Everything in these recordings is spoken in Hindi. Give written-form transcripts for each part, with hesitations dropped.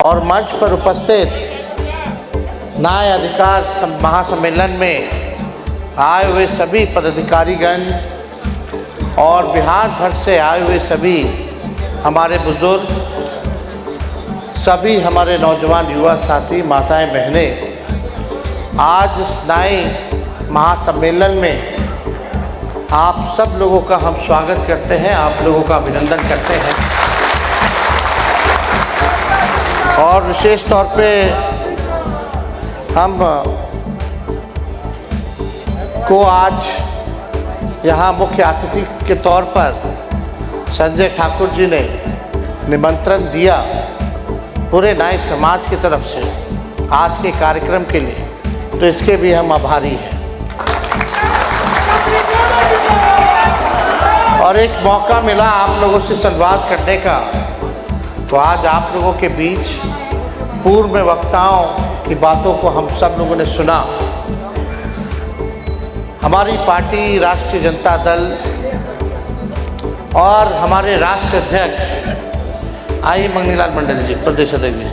और मंच पर उपस्थित न्याय अधिकार महासम्मेलन में आए हुए सभी पदाधिकारीगण और बिहार भर से आए हुए सभी हमारे बुजुर्ग, सभी हमारे नौजवान युवा साथी, माताएं, बहनें, आज इस न्याय महासम्मेलन में आप सब लोगों का हम स्वागत करते हैं, आप लोगों का अभिनंदन करते हैं। और विशेष तौर पे हम को आज यहाँ मुख्य अतिथि के तौर पर संजय ठाकुर जी ने निमंत्रण दिया पूरे न्याय समाज की तरफ से आज के कार्यक्रम के लिए, तो इसके भी हम आभारी हैं। और एक मौका मिला आप लोगों से संवाद करने का, तो आज आप लोगों के बीच पूर्व में वक्ताओं की बातों को हम सब लोगों ने सुना। हमारी पार्टी राष्ट्रीय जनता दल और हमारे राष्ट्रीय अध्यक्ष आई मंगनीलाल मंडल जी, प्रदेश अध्यक्ष जी,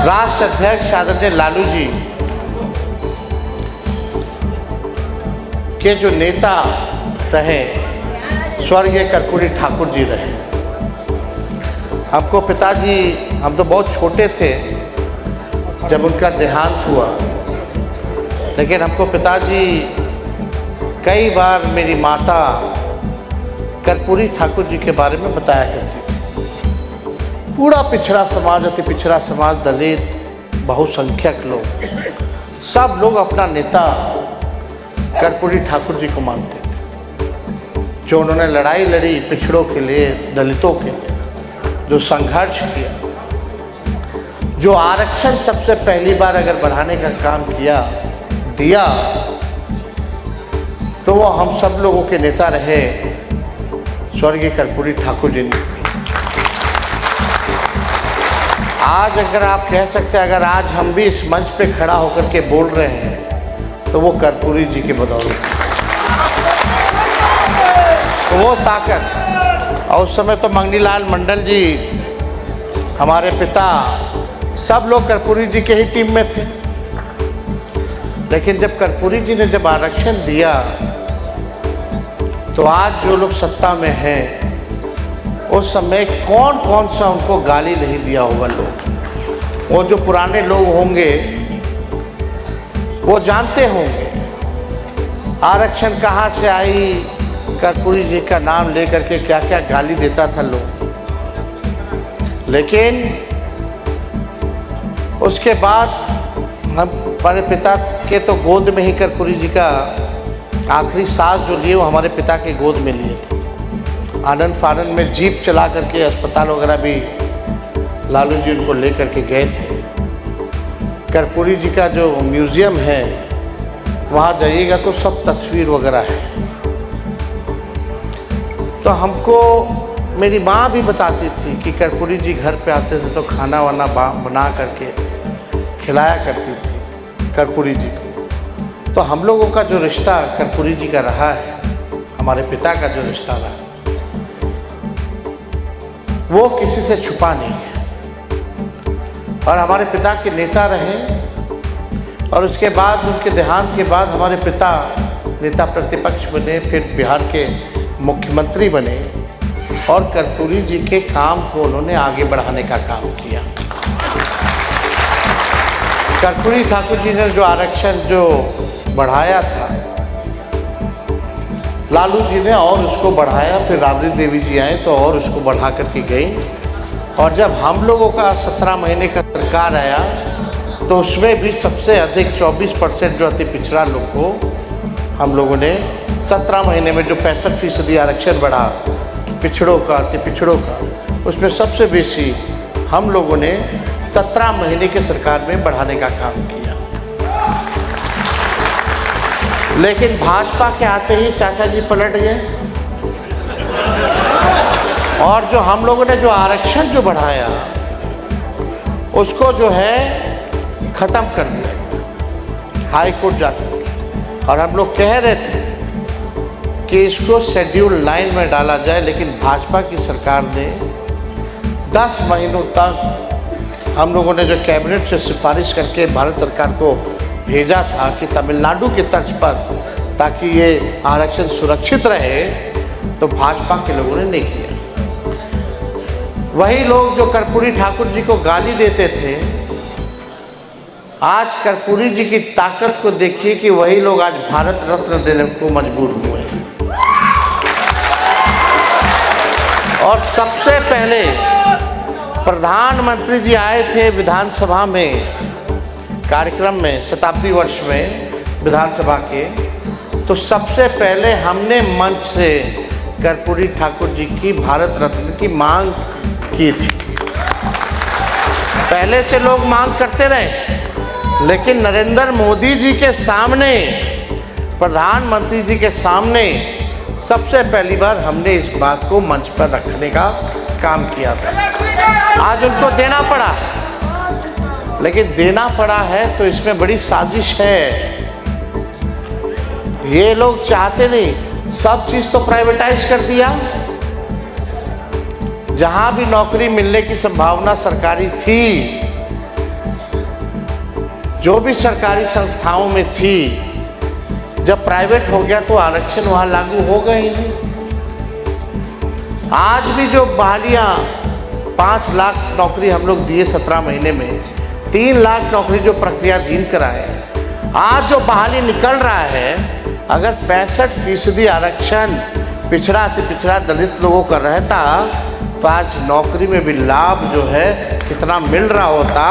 राष्ट्रीय अध्यक्ष आदरणीय लालू जी के जो नेता रहे स्वर्गीय कर्पूरी ठाकुर जी रहे। हमको पिताजी, हम तो बहुत छोटे थे जब उनका देहांत हुआ, लेकिन हमको पिताजी कई बार मेरी माता कर्पूरी ठाकुर जी के बारे में बताया करती थी। पूरा पिछड़ा समाज, अति पिछड़ा समाज, दलित, बहुसंख्यक लोग, सब लोग अपना नेता कर्पूरी ठाकुर जी को मानते थे। जो उन्होंने लड़ाई लड़ी पिछड़ों के लिए, दलितों के लिए, जो संघर्ष किया, जो आरक्षण सबसे पहली बार अगर बढ़ाने का काम दिया, तो वो हम सब लोगों के नेता रहे स्वर्गीय कर्पूरी ठाकुर जी ने। आज अगर आप कह सकते हैं, अगर आज हम भी इस मंच पे खड़ा होकर के बोल रहे हैं, तो वो कर्पूरी जी की बदौलत, तो वो ताकत। और उस समय तो मंगनीलाल मंडल जी, हमारे पिता, सब लोग कर्पूरी जी के ही टीम में थे। लेकिन जब कर्पूरी जी ने जब आरक्षण दिया, तो आज जो लोग सत्ता में हैं, उस समय कौन कौन सा उनको गाली नहीं दिया होगा लोग। वो जो पुराने लोग होंगे वो जानते होंगे आरक्षण कहाँ से आई, कर्पूरी जी का नाम लेकर के क्या क्या गाली देता था लोग। लेकिन उसके बाद हमारे पिता के तो गोद में ही कर्पूरी जी का आखिरी सांस जो लिए वो हमारे पिता के गोद में लिए थे। आनंद फानंद में जीप चला करके अस्पताल वगैरह भी लालू जी उनको ले करके गए थे। कर्पूरी जी का जो म्यूज़ियम है, वहाँ जाइएगा तो सब तस्वीर वगैरह है। तो हमको मेरी माँ भी बताती थी कि कर्पूरी जी घर पे आते थे तो खाना वाना बना करके खिलाया करती थी कर्पूरी जी को। तो हम लोगों का जो रिश्ता कर्पूरी जी का रहा है, हमारे पिता का जो रिश्ता रहा, वो किसी से छुपा नहीं है। और हमारे पिता के नेता रहे, और उसके बाद उनके देहांत के बाद हमारे पिता नेता प्रतिपक्ष बने, फिर बिहार के मुख्यमंत्री बने, और कर्पूरी जी के काम को उन्होंने आगे बढ़ाने का काम किया। कर्पूरी ठाकुर जी ने जो आरक्षण जो बढ़ाया था, लालू जी ने और उसको बढ़ाया, फिर राबड़ी देवी जी आए तो और उसको बढ़ा करके गई। और जब हम लोगों का 17 महीने का सरकार आया, तो उसमें भी सबसे अधिक 24% जो अति पिछड़ा लोग को हम लोगों ने 17 महीने में जो 65% आरक्षण बढ़ा पिछड़ों का, अति पिछड़ों का, उसमें सबसे बेसी हम लोगों ने 17 महीने के सरकार में बढ़ाने का काम किया। लेकिन भाजपा के आते ही चाचा जी पलट गए, और जो हम लोगों ने जो आरक्षण जो बढ़ाया उसको जो है ख़त्म कर दिया हाई कोर्ट जाकर। और हम लोग कह रहे थे कि इसको शेड्यूल 9 में डाला जाए, लेकिन भाजपा की सरकार ने 10 महीनों तक हम लोगों ने जो कैबिनेट से सिफारिश करके भारत सरकार को भेजा था कि तमिलनाडु के तर्ज पर, ताकि ये आरक्षण सुरक्षित रहे, तो भाजपा के लोगों ने नहीं किया। वही लोग जो कर्पूरी ठाकुर जी को गाली देते थे, आज कर्पूरी जी की ताकत को देखिए कि वही लोग आज भारत रत्न देने को मजबूर हुए हैं। और सबसे पहले प्रधानमंत्री जी आए थे विधानसभा में, कार्यक्रम में, शताब्दी वर्ष में विधानसभा के, तो सबसे पहले हमने मंच से कर्पूरी ठाकुर जी की भारत रत्न की मांग की थी। पहले से लोग मांग करते रहे, लेकिन नरेंद्र मोदी जी के सामने, प्रधानमंत्री जी के सामने सबसे पहली बार हमने इस बात को मंच पर रखने का काम किया था। आज उनको देना पड़ा, लेकिन देना पड़ा है तो इसमें बड़ी साजिश है। ये लोग चाहते नहीं, सब चीज़ तो प्राइवेटाइज कर दिया। जहां भी नौकरी मिलने की संभावना सरकारी थी, जो भी सरकारी संस्थाओं में थी, जब प्राइवेट हो गया तो आरक्षण वहां लागू हो गए ही नहीं। आज भी जो बहालियां 5 लाख नौकरी हम लोग दिए 17 महीने में, 3 लाख नौकरी जो प्रक्रियाधीन कराए, आज जो बहाली निकल रहा है, अगर 65% आरक्षण पिछड़ा अति पिछड़ा दलित लोगों का रहता तो आज नौकरी में भी लाभ जो है कितना मिल रहा होता।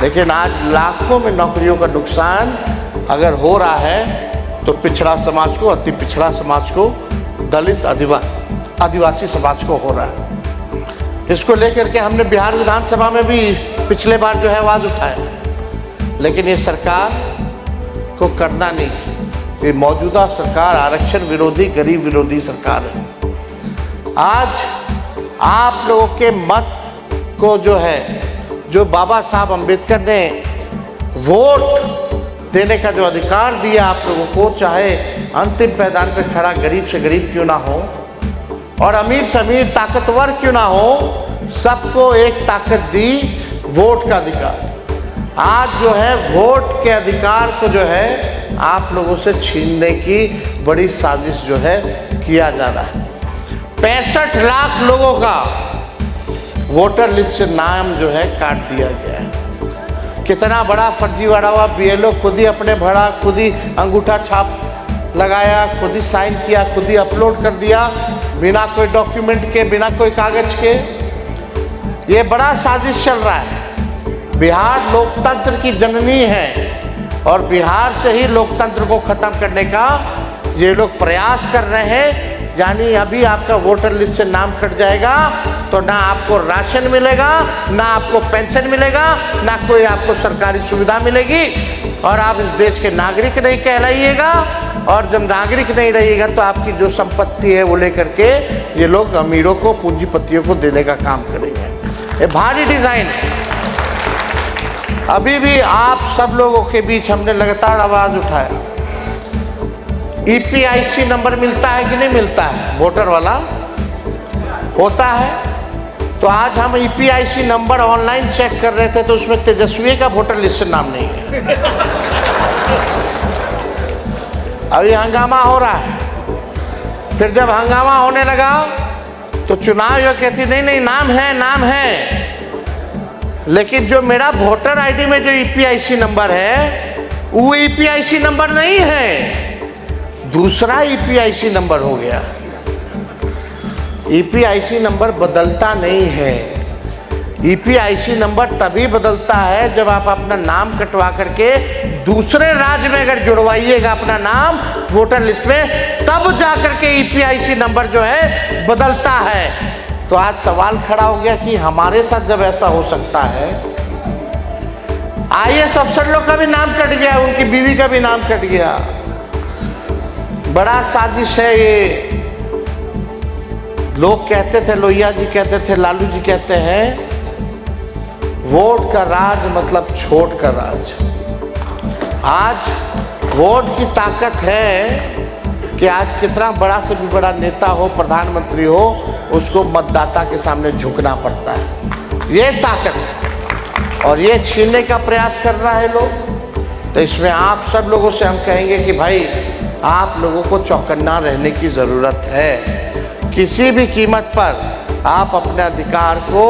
लेकिन आज लाखों में नौकरियों का नुकसान अगर हो रहा है तो पिछड़ा समाज को, अति पिछड़ा समाज को, दलित आदिवासी समाज को हो रहा है। इसको लेकर के हमने बिहार विधानसभा में भी पिछले बार जो है आवाज़ उठाया, लेकिन ये सरकार को करना नहीं। ये मौजूदा सरकार आरक्षण विरोधी, गरीब विरोधी सरकार है। आज आप लोगों के मत को जो है, जो बाबा साहब अम्बेडकर ने वोट देने का जो अधिकार दिया आप लोगों को, चाहे अंतिम पैदान पर खड़ा गरीब से गरीब क्यों ना हो और अमीर से अमीर, ताकतवर क्यों ना हो, सबको एक ताकत दी, वोट का अधिकार। आज जो है वोट के अधिकार को जो है आप लोगों से छीनने की बड़ी साजिश जो है किया जा रहा है। 65 लाख लोगों का वोटर लिस्ट से नाम जो है काट दिया गया है। कितना बड़ा फर्जीवाड़ा हुआ। BLO खुद ही अपने भरा, खुद ही अंगूठा छाप लगाया, खुद ही साइन किया, खुद ही अपलोड कर दिया, बिना कोई डॉक्यूमेंट के, बिना कोई कागज के। ये बड़ा साजिश चल रहा है। बिहार लोकतंत्र की जननी है और बिहार से ही लोकतंत्र को खत्म करने का ये लोग प्रयास कर रहे हैं। यानी अभी आपका वोटर लिस्ट से नाम कट जाएगा तो ना आपको राशन मिलेगा, ना आपको पेंशन मिलेगा, ना कोई आपको सरकारी सुविधा मिलेगी और आप इस देश के नागरिक नहीं कहलाइएगा। और जब नागरिक नहीं रहिएगा तो आपकी जो संपत्ति है वो लेकर के ये लोग अमीरों को, पूंजीपतियों को देने का काम करेंगे। ये भारी डिजाइन है। अभी भी आप सब लोगों के बीच हमने लगातार आवाज उठाया, EPIC नंबर मिलता है कि नहीं मिलता है, वोटर वाला होता है। तो आज हम EPIC नंबर ऑनलाइन चेक कर रहे थे तो उसमें तेजस्वी का वोटर लिस्ट से नाम नहीं है। अभी हंगामा हो रहा है। फिर जब हंगामा होने लगा तो चुनाव आयोग कहती नहीं नहीं नाम है, नाम है, लेकिन जो मेरा वोटर ID में जो EPIC नंबर है वो EPIC नंबर नहीं है, दूसरा EPIC नंबर हो गया। EPIC नंबर बदलता नहीं है। EPIC नंबर तभी बदलता है जब आप अपना नाम कटवा करके दूसरे राज्य में अगर जुड़वाइएगा अपना नाम वोटर लिस्ट में, तब जा करके EPIC नंबर जो है बदलता है। तो आज सवाल खड़ा हो गया कि हमारे साथ जब ऐसा हो सकता है, IAS अफसर लोग का भी नाम कट गया, उनकी बीवी का भी नाम कट गया। बड़ा साजिश है ये। लोग कहते थे, लोहिया जी कहते थे, लालू जी कहते हैं, वोट का राज मतलब छोट का राज। आज वोट की ताकत है कि आज कितना बड़ा से भी बड़ा नेता हो, प्रधानमंत्री हो, उसको मतदाता के सामने झुकना पड़ता है। ये ताकत है और ये छीनने का प्रयास कर रहा है लोग। तो इसमें आप सब लोगों से हम कहेंगे कि भाई आप लोगों को चौकन्ना रहने की ज़रूरत है। किसी भी कीमत पर आप अपने अधिकार को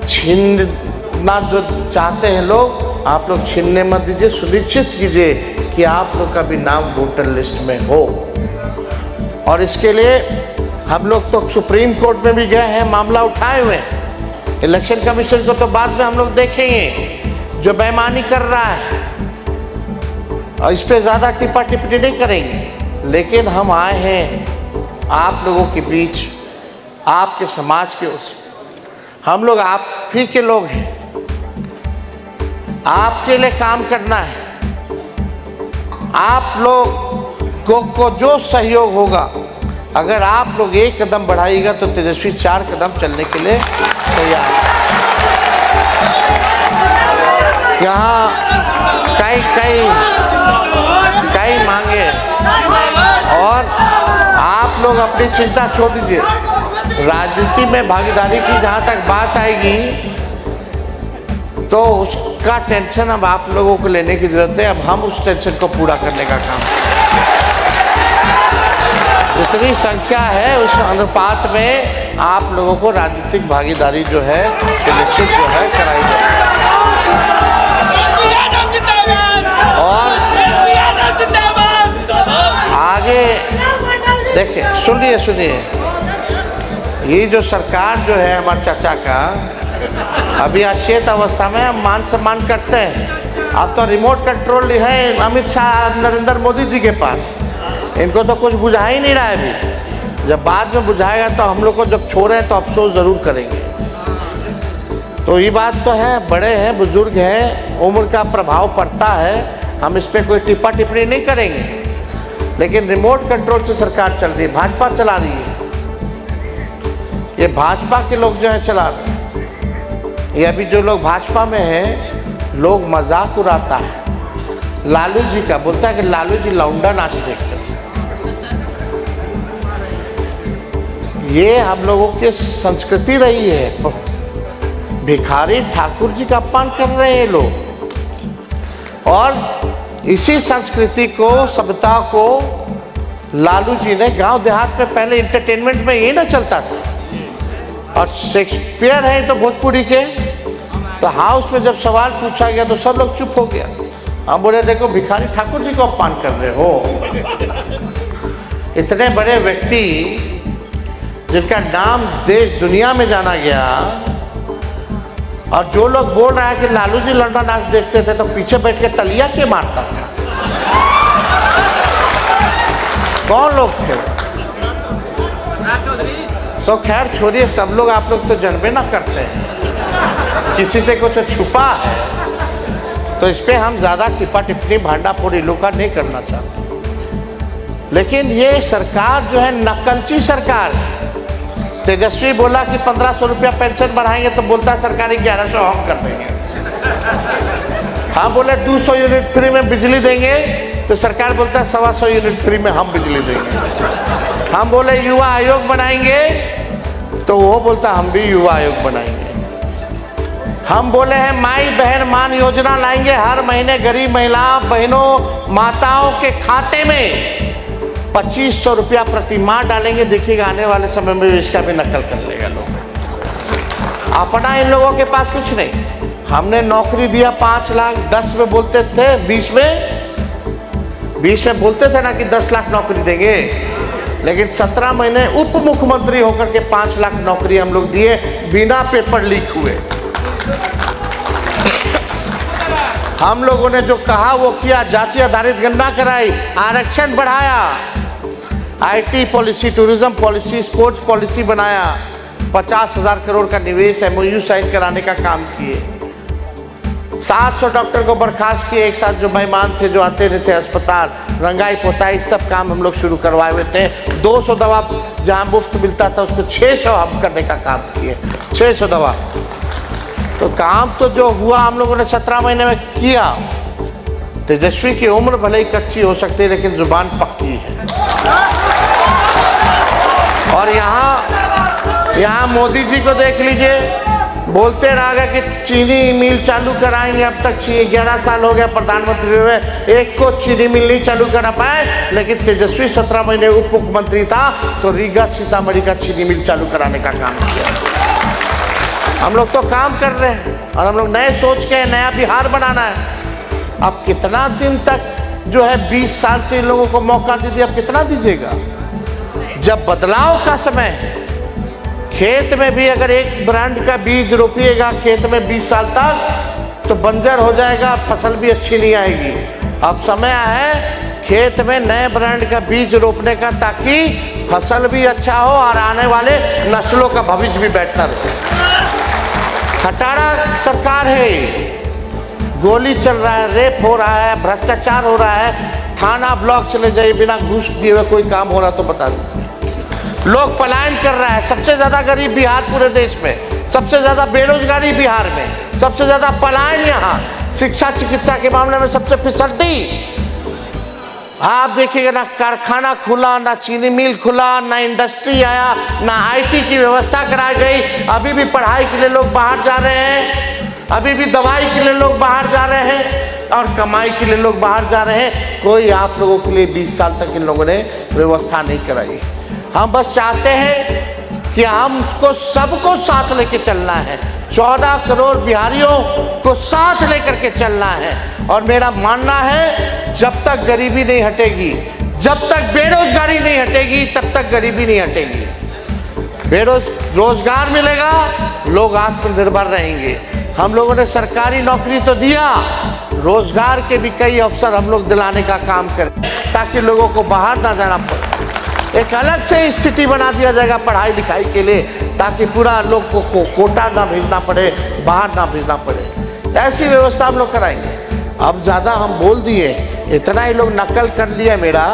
छीनना जो चाहते हैं लोग, आप लोग छीनने मत दीजिए। सुनिश्चित कीजिए कि आप लोग का भी नाम वोटर लिस्ट में हो। और इसके लिए हम लोग तो सुप्रीम कोर्ट में भी गए हैं, मामला उठाए हुए हैं। इलेक्शन कमीशन को तो बाद में हम लोग देखेंगे जो बेईमानी कर रहा है, और इस पर ज़्यादा टिप्पा टिप्पणी नहीं करेंगे। लेकिन हम आए हैं आप लोगों के बीच, आपके समाज के उस, हम लोग आप ही के लोग हैं, आपके लिए काम करना है। आप लोगों को जो सहयोग होगा, अगर आप लोग एक कदम बढ़ाइएगा तो तेजस्वी 4 कदम चलने के लिए तैयार है। यहाँ कई मांगे, और आप लोग अपनी चिंता छोड़ दीजिए। राजनीति में भागीदारी की जहाँ तक बात आएगी तो उसका टेंशन अब आप लोगों को लेने की जरूरत है। अब हम उस टेंशन को पूरा करने का काम करें। जितनी संख्या है उस अनुपात में आप लोगों को राजनीतिक भागीदारी जो है सुनिश्चित जो है कराई जाए। और आगे देखिए, सुनिए, ये जो सरकार जो है हमारे चाचा का, अभी अचेत अवस्था में हम मान सम्मान करते हैं। अब तो रिमोट कंट्रोल है अमित शाह, नरेंद्र मोदी जी के पास। इनको तो कुछ बुझा ही नहीं रहा है अभी। जब बाद में बुझाएगा तो हम लोग को जब छोड़े तो अफसोस ज़रूर करेंगे। तो ये बात तो है, बड़े हैं, बुजुर्ग हैं, उम्र का प्रभाव पड़ता है, हम इस पर कोई टिप्पा टिप्पणी नहीं करेंगे। लेकिन रिमोट कंट्रोल से सरकार चल रही है, भाजपा चला रही है। ये भाजपा के लोग जो है चला रहे हैं। ये अभी जो लोग भाजपा में हैं, लोग मजाक उड़ाता है लालू जी का, बोलता है कि लालू जी लौंडा नाच देखते थे। ये हम लोगों की संस्कृति रही है। भिखारी ठाकुर जी का अपमान कर रहे हैं लोग, और इसी संस्कृति को, सभ्यता को लालू जी ने गांव देहात में पहले इंटरटेनमेंट में ये ना चलता था। और शेक्सपियर है तो भोजपुरी के, तो हाउस में जब सवाल पूछा गया तो सब लोग चुप हो गया। हम बोले देखो भिखारी ठाकुर जी को अपमान कर रहे हो। इतने बड़े व्यक्ति जिनका नाम देश दुनिया में जाना गया, और जो लोग बोल रहा है कि लालू जी लौंडा नाच देखते थे, तो पीछे बैठ के तलिया के मारता था। कौन लोग थे? तो खैर छोड़िए, सब लोग आप लोग तो जानबे ना करते हैं, किसी से कुछ छुपा है, तो इस पर हम ज़्यादा टिप्पा टिप्पणी भांडाफोड़ी लोग का नहीं करना चाहते। लेकिन ये सरकार जो है नकलची सरकार है। तेजस्वी बोला कि 1500 रुपया पेंशन बढ़ाएंगे, तो बोलता है सरकार 1100 हम कर देंगे। हम बोले 200 यूनिट फ्री में बिजली देंगे, तो सरकार बोलता है 125 यूनिट फ्री में हम बिजली देंगे। हम बोले युवा आयोग बनाएंगे, तो वो बोलता हम भी युवा आयोग बनाएंगे। हम बोले हैं माई बहन मान योजना लाएंगे, हर महीने गरीब महिला बहनों माताओं के खाते में 2500 रुपया प्रति माह डालेंगे। देखिएगा आने वाले समय में इसका भी नकल कर लेगा लोग। अपना इन लोगों के पास कुछ नहीं। हमने नौकरी दिया 5 लाख, 10 में बोलते थे, 20 में बोलते थे ना कि 10 लाख नौकरी देंगे, लेकिन 17 महीने उप मुख्यमंत्री होकर के 5 लाख नौकरी हम लोग दिए बिना पेपर लीक हुए। हम लोगों ने जो कहा वो किया, जाति आधारित गणना कराई, आरक्षण बढ़ाया, IT policy, tourism policy, sports policy बनाया, 50,000 करोड़ का निवेश MOU साइन कराने का काम किए। 700 डॉक्टर को बर्खास्त किए एक साथ, जो मेहमान थे, जो आते रहते अस्पताल, रंगाई पोताई सब काम हम लोग शुरू करवाए हुए थे। 200 दवा जहाँ मुफ्त मिलता था उसको 600 हम करने का काम किए, 600 दवा। तो काम तो जो हुआ हम लोगों ने 17 महीने में किया। तेजस्वी की उम्र भले ही कच्ची हो सकती है लेकिन जुबान पक्की है। और यहाँ मोदी जी को देख लीजिए, बोलते रह गए कि चीनी मिल चालू कराएंगे। अब तक 11 साल हो गया प्रधानमंत्री हुए, एक को चीनी मिल नहीं चालू करा पाए। लेकिन तेजस्वी 17 महीने उप मुख्यमंत्री था तो रीगा सीतामढ़ी का चीनी मिल चालू कराने का काम किया। हम लोग तो काम कर रहे हैं और हम लोग नए सोच के नया बिहार बनाना है। अब कितना दिन तक जो है 20 साल से इन लोगों को मौका दीजिए, अब कितना दीजिएगा? जब बदलाव का समय है, खेत में भी अगर एक ब्रांड का बीज रोपिएगा खेत में 20 साल तक तो बंजर हो जाएगा, फसल भी अच्छी नहीं आएगी। अब समय है खेत में नए ब्रांड का बीज रोपने का, ताकि फसल भी अच्छा हो और आने वाले नस्लों का भविष्य भी बेहतर हो। खटारा सरकार है, गोली चल रहा है, रेप हो रहा है, भ्रष्टाचार हो रहा है। थाना ब्लॉक चले जाइए, बिना घूस दिए हुए कोई काम हो रहा तो बता दीजिए। लोग पलायन कर रहा है। सबसे ज़्यादा गरीब बिहार पूरे देश में, सबसे ज़्यादा बेरोजगारी बिहार में, सबसे ज़्यादा पलायन यहाँ। शिक्षा चिकित्सा के मामले में सबसे फिसड्डी। आप देखिएगा ना कारखाना खुला, ना चीनी मिल खुला, ना इंडस्ट्री आया, ना आईटी की व्यवस्था कराई गई। अभी भी पढ़ाई के लिए लोग बाहर जा रहे हैं, अभी भी दवाई के लिए लोग बाहर जा रहे हैं और कमाई के लिए लोग बाहर जा रहे हैं। कोई आप लोगों के लिए 20 साल तक इन लोगों ने व्यवस्था नहीं कराई। हम बस चाहते हैं कि हमको सबको साथ लेके चलना है। 14 करोड़ बिहारियों को साथ लेकर के चलना है। और मेरा मानना है जब तक गरीबी नहीं हटेगी, जब तक बेरोजगारी नहीं हटेगी, तब तक गरीबी नहीं हटेगी। रोजगार मिलेगा, लोग आत्मनिर्भर रहेंगे। हम लोगों ने सरकारी नौकरी तो दिया, रोजगार के भी कई अवसर हम लोग दिलाने का काम करें ताकि लोगों को बाहर ना जाना पड़े। एक अलग से स्थिति बना दिया जाएगा पढ़ाई लिखाई के लिए, ताकि पूरा लोग को कोटा ना भेजना पड़े, बाहर ना भेजना पड़े। ऐसी व्यवस्था हम लोग कराएंगे। अब ज़्यादा हम बोल दिए, इतना ही लोग नकल कर लिया मेरा,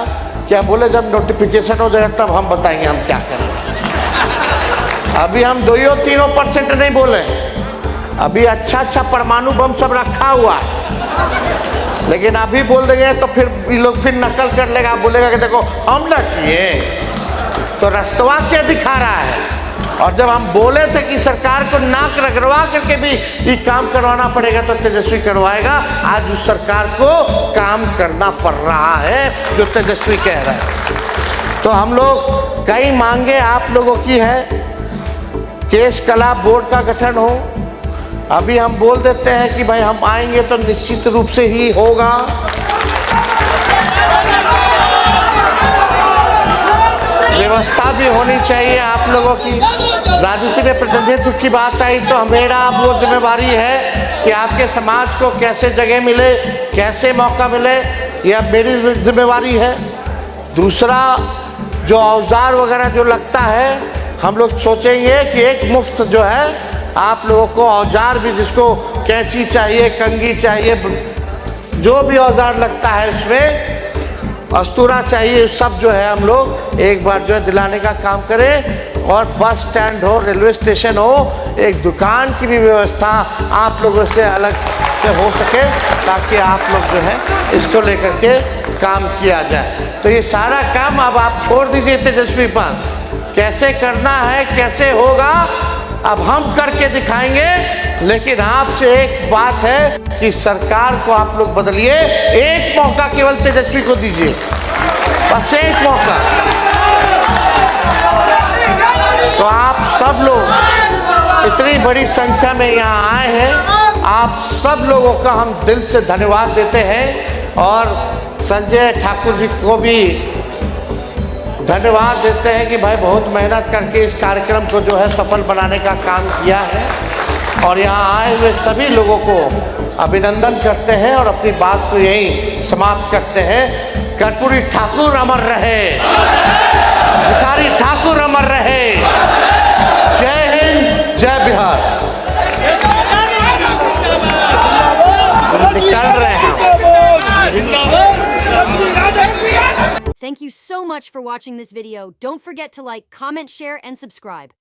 क्या बोले जब नोटिफिकेशन हो जाएगा तब हम बताएंगे हम क्या करेंगे। अभी हम 2-3% नहीं बोले, अभी अच्छा परमाणु बम सब रखा हुआ है। लेकिन अभी बोल देंगे तो फिर ये लोग फिर नकल कर लेगा, बोलेगा कि देखो हम न किए, तो रस्तवा क्या दिखा रहा है। और जब हम बोले थे कि सरकार को नाक रगड़वा करके भी ये काम करवाना पड़ेगा तो तेजस्वी करवाएगा, आज उस सरकार को काम करना पड़ रहा है जो तेजस्वी कह रहा है। तो हम लोग कई मांगे आप लोगों की है, केस कला बोर्ड का गठन हो। अभी हम बोल देते हैं कि भाई हम आएंगे तो निश्चित रूप से ही होगा। व्यवस्था भी होनी चाहिए आप लोगों की। राजनीति में प्रतिनिधित्व की बात आई तो मेरा अब वो जिम्मेवारी है कि आपके समाज को कैसे जगह मिले, कैसे मौका मिले, यह मेरी जिम्मेवारी है। दूसरा, जो औजार वगैरह जो लगता है, हम लोग सोचेंगे कि एक मुफ्त जो है आप लोगों को औजार भी, जिसको कैंची चाहिए, कंघी चाहिए, जो भी औजार लगता है उसमें, अस्तूरा चाहिए, सब जो है हम लोग एक बार जो है दिलाने का काम करें। और बस स्टैंड हो, रेलवे स्टेशन हो, एक दुकान की भी व्यवस्था आप लोगों से अलग से हो सके, ताकि आप लोग जो है इसको लेकर के काम किया जाए। तो ये सारा काम अब आप छोड़ दीजिए तेजस्वी पर, कैसे करना है, कैसे होगा अब हम करके दिखाएंगे। लेकिन आपसे एक बात है कि सरकार को आप लोग बदलिए, एक मौका केवल तेजस्वी को दीजिए, बस एक मौका। तो आप सब लोग इतनी बड़ी संख्या में यहाँ आए हैं, आप सब लोगों का हम दिल से धन्यवाद देते हैं। और संजय ठाकुर जी को भी धन्यवाद देते हैं कि भाई बहुत मेहनत करके इस कार्यक्रम को जो है सफल बनाने का काम किया है। और यहाँ आए हुए सभी लोगों को अभिनंदन करते हैं और अपनी बात को यहीं समाप्त करते हैं। कर्पूरी ठाकुर अमर रहे, भिखारी ठाकुर अमर रहे। जय हिंद, जय बिहार। निकल रहे हैं। Thank you so much for watching this video. Don't forget to like, comment, share, and subscribe.